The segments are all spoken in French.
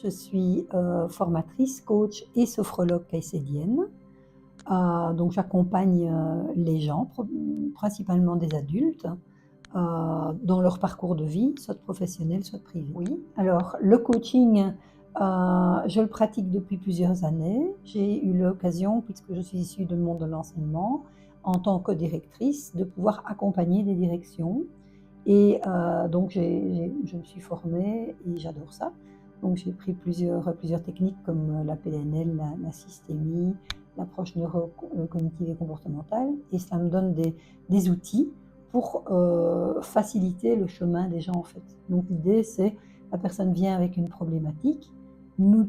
je suis formatrice, coach et sophrologue caïcédienne. Donc j'accompagne les gens, principalement des adultes, dans leur parcours de vie, soit professionnel, soit privé. Oui, alors le coaching, je le pratique depuis plusieurs années. J'ai eu l'occasion, puisque je suis issue du monde de l'enseignement, en tant que directrice, de pouvoir accompagner des directions. Et donc je me suis formée et j'adore ça. Donc j'ai pris plusieurs techniques comme la PNL, la systémie, l'approche neurocognitive et comportementale, et ça me donne des outils pour faciliter le chemin des gens en fait. Donc l'idée c'est, la personne vient avec une problématique, nous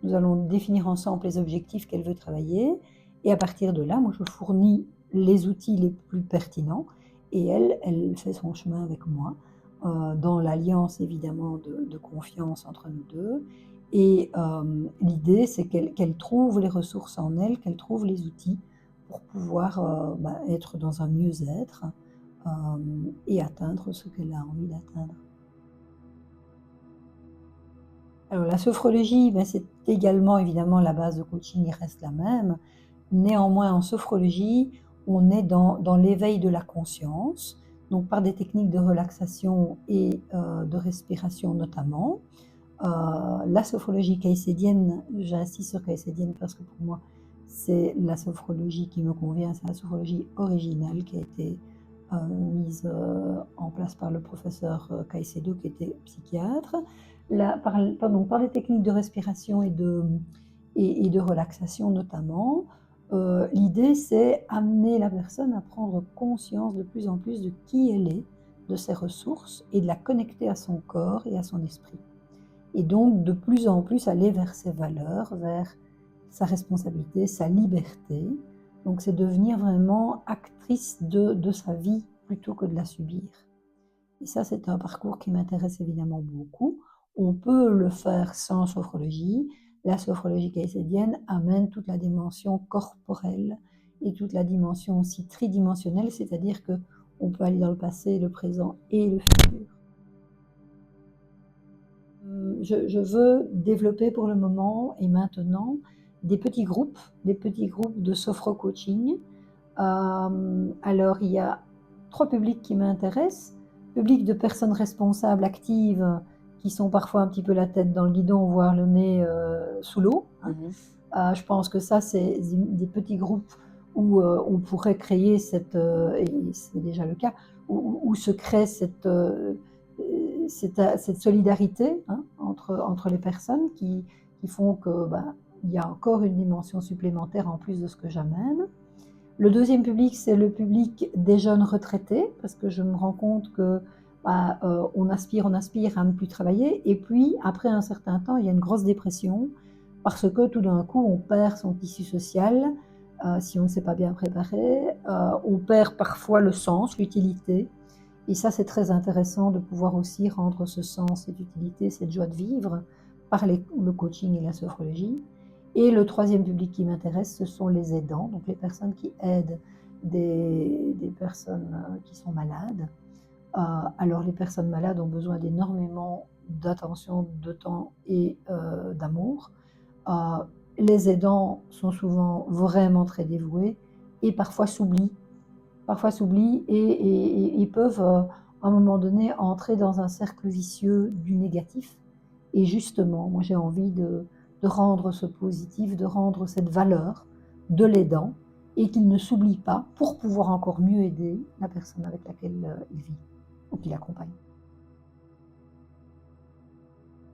allons définir ensemble les objectifs qu'elle veut travailler, et à partir de là, moi je fournis les outils les plus pertinents, et elle fait son chemin avec moi, dans l'alliance évidemment de confiance entre nous deux. Et l'idée, c'est qu'elle trouve les ressources en elle, qu'elle trouve les outils pour pouvoir être dans un mieux-être et atteindre ce qu'elle a envie d'atteindre. Alors la sophrologie, c'est également évidemment la base de coaching, il reste la même. Néanmoins, en sophrologie, on est dans l'éveil de la conscience, donc par des techniques de relaxation et de respiration notamment. La sophrologie caïcédienne, j'insiste sur caïcédienne parce que pour moi, c'est la sophrologie qui me convient, c'est la sophrologie originale qui a été mise en place par le professeur Caicedo, qui était psychiatre. Par des techniques de respiration et de relaxation notamment, l'idée c'est amener la personne à prendre conscience de plus en plus de qui elle est, de ses ressources, et de la connecter à son corps et à son esprit. Et donc de plus en plus aller vers ses valeurs, vers sa responsabilité, sa liberté. Donc c'est devenir vraiment actrice de sa vie plutôt que de la subir. Et ça, c'est un parcours qui m'intéresse évidemment beaucoup. On peut le faire sans sophrologie. La sophrologie caïcédienne amène toute la dimension corporelle et toute la dimension aussi tridimensionnelle, c'est-à-dire qu'on peut aller dans le passé, le présent et le futur. Je veux développer pour le moment et maintenant des petits groupes de sophro-coaching. Alors il y a 3 publics qui m'intéressent. Public de personnes responsables, actives, qui sont parfois un petit peu la tête dans le guidon, voire le nez sous l'eau. Je pense que ça, c'est des petits groupes où on pourrait créer et c'est déjà le cas, où se crée cette solidarité entre les personnes qui font que il y a encore une dimension supplémentaire en plus de ce que j'amène. Le deuxième public, c'est le public des jeunes retraités, parce que je me rends compte que on aspire à ne plus travailler, et puis après un certain temps, il y a une grosse dépression, parce que tout d'un coup, on perd son tissu social, si on ne s'est pas bien préparé, on perd parfois le sens, l'utilité. Et ça, c'est très intéressant de pouvoir aussi rendre ce sens, cette utilité, cette joie de vivre par le coaching et la sophrologie. Et le troisième public qui m'intéresse, ce sont les aidants, donc les personnes qui aident des personnes qui sont malades. Alors les personnes malades ont besoin d'énormément d'attention, de temps et d'amour. Les aidants sont souvent vraiment très dévoués et parfois s'oublient et peuvent, à un moment donné, entrer dans un cercle vicieux du négatif. Et justement, moi j'ai envie de rendre ce positif, de rendre cette valeur de l'aidant, et qu'il ne s'oublie pas pour pouvoir encore mieux aider la personne avec laquelle il vit ou qu'il accompagne.